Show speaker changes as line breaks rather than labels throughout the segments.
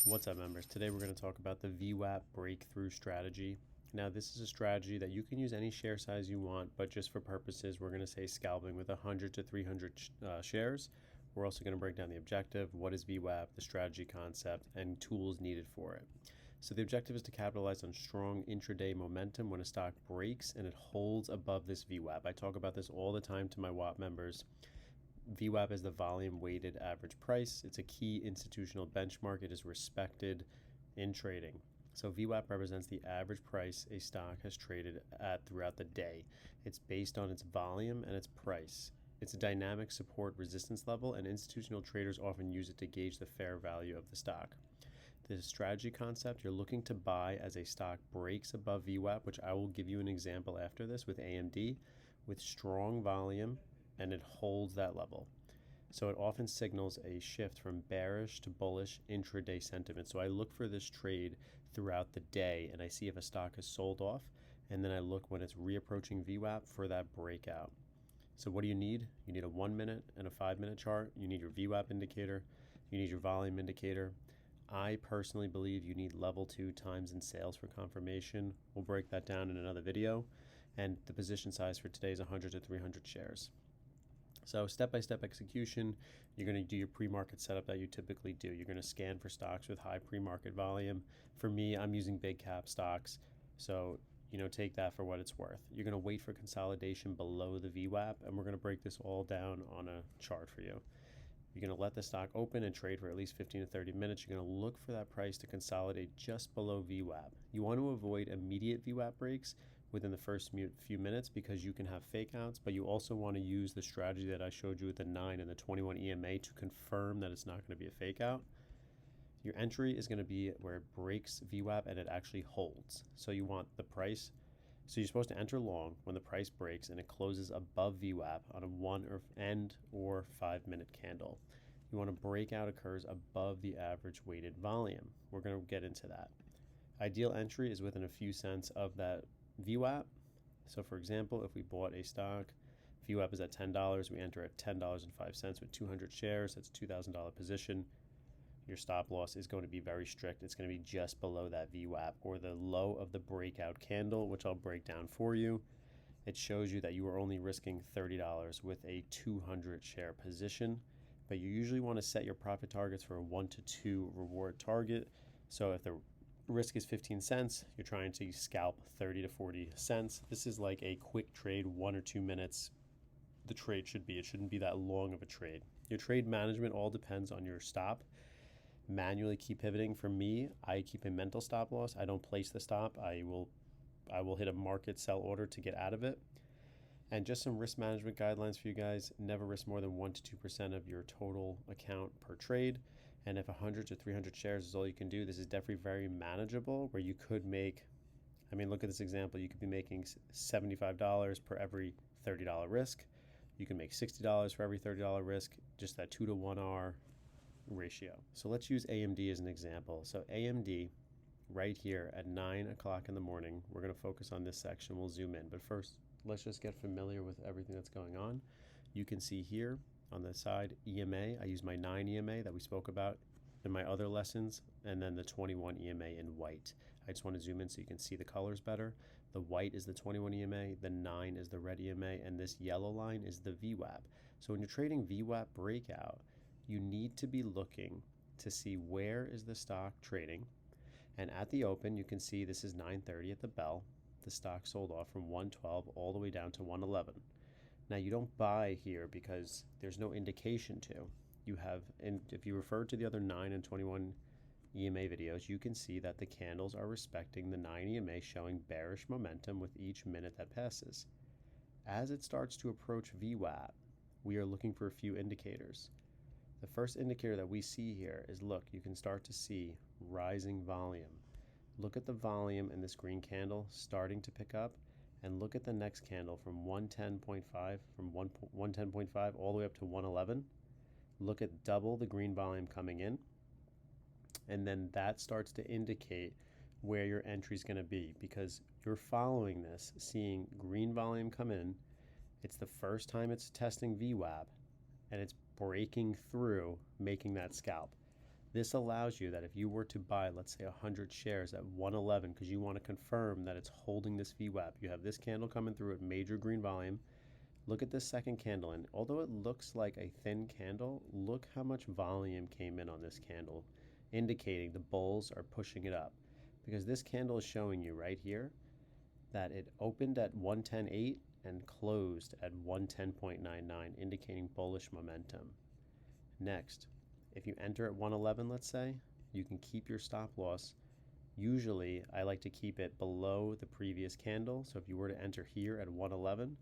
What's up, members? Today we're going to talk about the VWAP Breakthrough strategy. Now, this is a strategy that you can use any share size you want, but just for purposes, we're going to say scalping with 100 to 300 shares. We're also going to break down the objective, what is VWAP, the strategy concept, and tools needed for it. So the objective is to capitalize on strong intraday momentum when a stock breaks and it holds above this VWAP. I talk about this all the time to my WAP members. VWAP is the volume weighted average price. It's a key institutional benchmark. It is respected in trading. So VWAP represents the average price a stock has traded at throughout the day. It's based on its volume and its price. It's a dynamic support resistance level, and institutional traders often use it to gauge the fair value of the stock. The strategy concept, you're looking to buy as a stock breaks above VWAP, which I will give you an example after this with AMD, with strong volume, and it holds that level. So it often signals a shift from bearish to bullish intraday sentiment. So I look for this trade throughout the day and I see if a stock is sold off, and then I look when it's reapproaching VWAP for that breakout. So what do you need? You need a 1 minute and a 5 minute chart. You need your VWAP indicator. You need your volume indicator. I personally believe you need level 2 times in sales for confirmation. We'll break that down in another video. And the position size for today is 100 to 300 shares. So step-by-step execution, you're going to do your pre-market setup that you typically do. You're going to scan for stocks with high pre-market volume. For me, I'm using big cap stocks. So, take that for what it's worth. You're going to wait for consolidation below the VWAP, and we're going to break this all down on a chart for you. You're going to let the stock open and trade for at least 15 to 30 minutes. You're going to look for that price to consolidate just below VWAP. You want to avoid immediate VWAP breaks within the first few minutes because you can have fake outs, but you also want to use the strategy that I showed you with the 9 and the 21 EMA to confirm that it's not going to be a fake out. Your entry is going to be where it breaks VWAP and it actually holds. So you want the price. So you're supposed to enter long when the price breaks and it closes above VWAP on a 1 or 5 minute candle. You want a breakout occurs above the average weighted volume. We're going to get into that. Ideal entry is within a few cents of that VWAP. So for example, if we bought a stock, VWAP is at $10, we enter at $10.05 with 200 shares, that's a $2,000 position. Your stop loss is going to be very strict. It's going to be just below that VWAP or the low of the breakout candle, which I'll break down for you. It shows you that you are only risking $30 with a 200 share position, but you usually want to set your profit targets for a 1 to 2 reward target. So if the risk is 15 cents, you're trying to scalp 30 to 40 cents. This is like a quick trade, 1 or 2 minutes. The trade should be. It shouldn't be that long of a trade. Your trade management all depends on your stop. Manually keep pivoting. For me, I keep a mental stop loss. I don't place the stop. I will hit a market sell order to get out of it. And just some risk management guidelines for you guys. Never risk more than 1 to 2% of your total account per trade. And if 100 to 300 shares is all you can do, this is definitely very manageable, where you could make, look at this example. You could be making $75 per every $30 risk. You can make $60 for every $30 risk, just that 2 to 1 R ratio. So let's use AMD as an example. So AMD right here at 9 o'clock in the morning, we're going to focus on this section. We'll zoom in. But first, let's just get familiar with everything that's going on. You can see here on the side EMA. I use my 9 EMA that we spoke about in my other lessons, and then the 21 EMA in white. I just want to zoom in so you can see the colors better. The white is the 21 EMA, the 9 is the red EMA, and this yellow line is the VWAP. So when you're trading VWAP breakout, you need to be looking to see where is the stock trading. And at the open, you can see this is 9:30 at the bell. The stock sold off from 112 all the way down to 111. Now you don't buy here because there's no indication to. You have, and if you refer to the other 9 and 21 EMA videos, you can see that the candles are respecting the 9 EMA, showing bearish momentum with each minute that passes. As it starts to approach VWAP, we are looking for a few indicators. The first indicator that we see here is, look, you can start to see rising volume. Look at the volume in this green candle starting to pick up, and look at the next candle from 110.5 all the way up to 111. Look at double the green volume coming in, and then that starts to indicate where your entry is going to be, because you're following this, seeing green volume come in. It's the first time it's testing VWAP, and it's breaking through, making that scalp. This allows you that if you were to buy, let's say 100 shares at 111 because you want to confirm that it's holding this VWAP, you have this candle coming through at major green volume. Look at this second candle, and although it looks like a thin candle, look how much volume came in on this candle, indicating the bulls are pushing it up. Because this candle is showing you right here that it opened at 110.8 and closed at 110.99, indicating bullish momentum. Next, if you enter at 111, let's say, you can keep your stop loss. Usually, I like to keep it below the previous candle. So if you were to enter here at 111,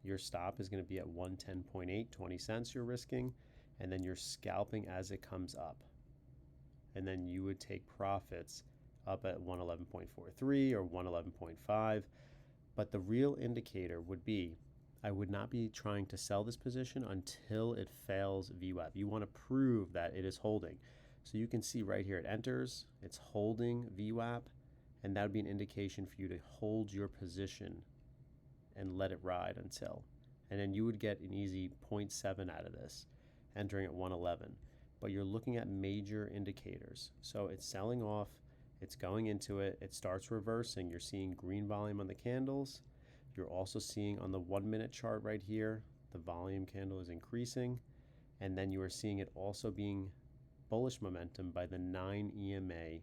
your stop is going to be at 110.8, 20 cents you're risking, and then you're scalping as it comes up. And then you would take profits up at 111.43 or 111.5. But the indicator indicator would be, I would not be trying to sell this position until it fails VWAP. You want to prove that it is holding. So you can see right here, it enters, it's holding VWAP, and that would be an indication for you to hold your position and let it ride until. And then you would get an easy 0.7 out of this, entering at 111. But you're looking at major indicators. So it's selling off, it's going into it, it starts reversing. You're seeing green volume on the candles. You're also seeing on the 1 minute chart right here, the volume candle is increasing. And then you are seeing it also being bullish momentum by the 9 EMA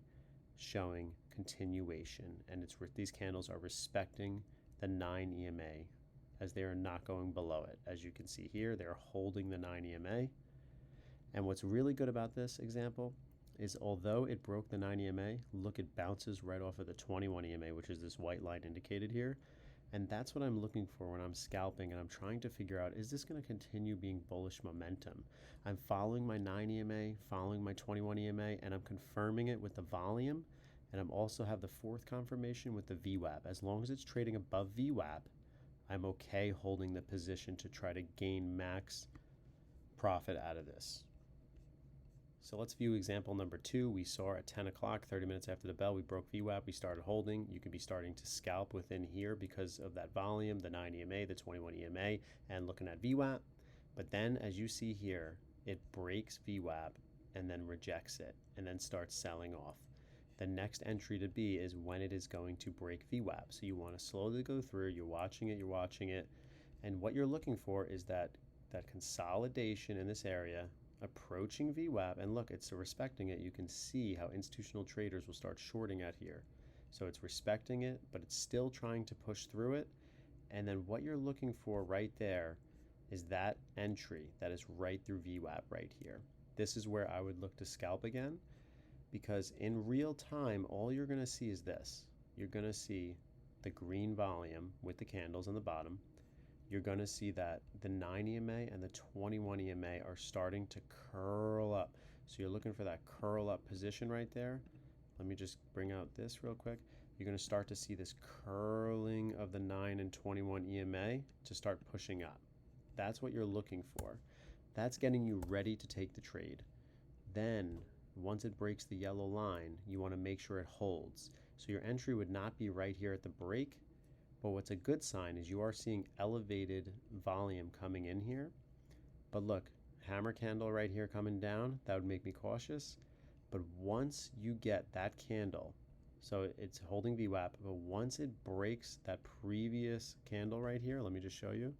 showing continuation. And these candles are respecting the 9 EMA as they are not going below it. As you can see here, they're holding the 9 EMA. And what's really good about this example is although it broke the 9 EMA, look, it bounces right off of the 21 EMA, which is this white line indicated here. And that's what I'm looking for when I'm scalping and I'm trying to figure out, is this going to continue being bullish momentum? I'm following my 9 EMA, following my 21 EMA, and I'm confirming it with the volume. And I'm also have the fourth confirmation with the VWAP. As long as it's trading above VWAP, I'm okay holding the position to try to gain max profit out of this. So let's view example number 2. We saw at 10 o'clock, 30 minutes after the bell, we broke VWAP, we started holding. You could be starting to scalp within here because of that volume, the 9 EMA, the 21 EMA, and looking at VWAP. But then as you see here, it breaks VWAP and then rejects it and then starts selling off. The next entry to be is when it is going to break VWAP. So you want to slowly go through, you're watching it, and what you're looking for is that consolidation in this area approaching VWAP, and look, it's respecting it. You can see how institutional traders will start shorting at here. So it's respecting it, but it's still trying to push through it. And then what you're looking for right there is that entry that is right through VWAP right here. This is where I would look to scalp again, because in real time, all you're going to see is this. You're going to see the green volume with the candles on the bottom. You're going to see that the 9 EMA and the 21 EMA are starting to curl up. So you're looking for that curl up position right there. Let me just bring out this real quick. You're going to start to see this curling of the 9 and 21 EMA to start pushing up. That's what you're looking for. That's getting you ready to take the trade. Then once it breaks the yellow line, you want to make sure it holds. So your entry would not be right here at the break, but what's a good sign is you are seeing elevated volume coming in here. But look, hammer candle right here coming down, that would make me cautious. But once you get that candle, so it's holding VWAP, but once it breaks that previous candle right here, let me just show you.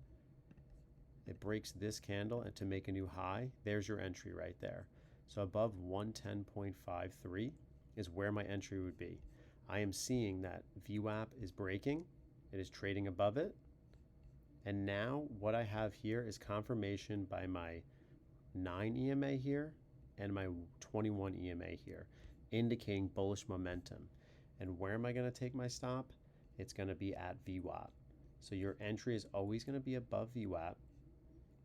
It breaks this candle and to make a new high, there's your entry right there. So above 110.53 is where my entry would be. I am seeing that VWAP is breaking. It is trading above it. And now what I have here is confirmation by my 9 EMA here and my 21 EMA here, indicating bullish momentum. And where am I going to take my stop? It's going to be at VWAP. So your entry is always going to be above VWAP,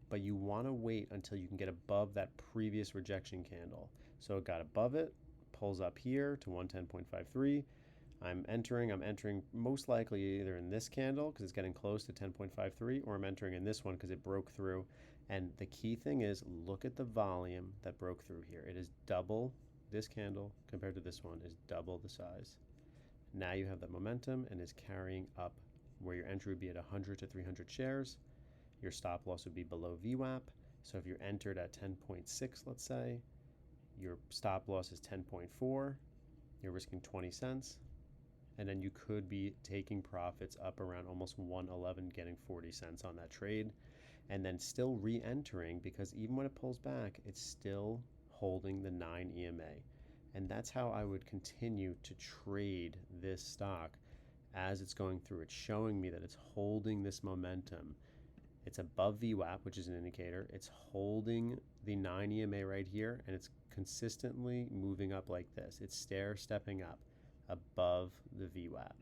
but you want to wait until you can get above that previous rejection candle. So it got above it, pulls up here to 110.53. I'm entering most likely either in this candle because it's getting close to 10.53, or I'm entering in this one because it broke through. And the key thing is, look at the volume that broke through here. It is double. This candle compared to this one is double the size. Now you have that momentum and is carrying up where your entry would be at 100 to 300 shares. Your stop loss would be below VWAP. So if you're entered at 10.6, let's say, Your stop loss is 10.4. You're risking 20 cents. And then you could be taking profits up around almost 111, getting 40 cents on that trade, and then still re-entering, because even when it pulls back, it's still holding the 9 EMA. And that's how I would continue to trade this stock as it's going through. It's showing me that it's holding this momentum. It's above VWAP, which is an indicator. It's holding the 9 EMA right here, and it's consistently moving up like this. It's stepping up above the VWAP.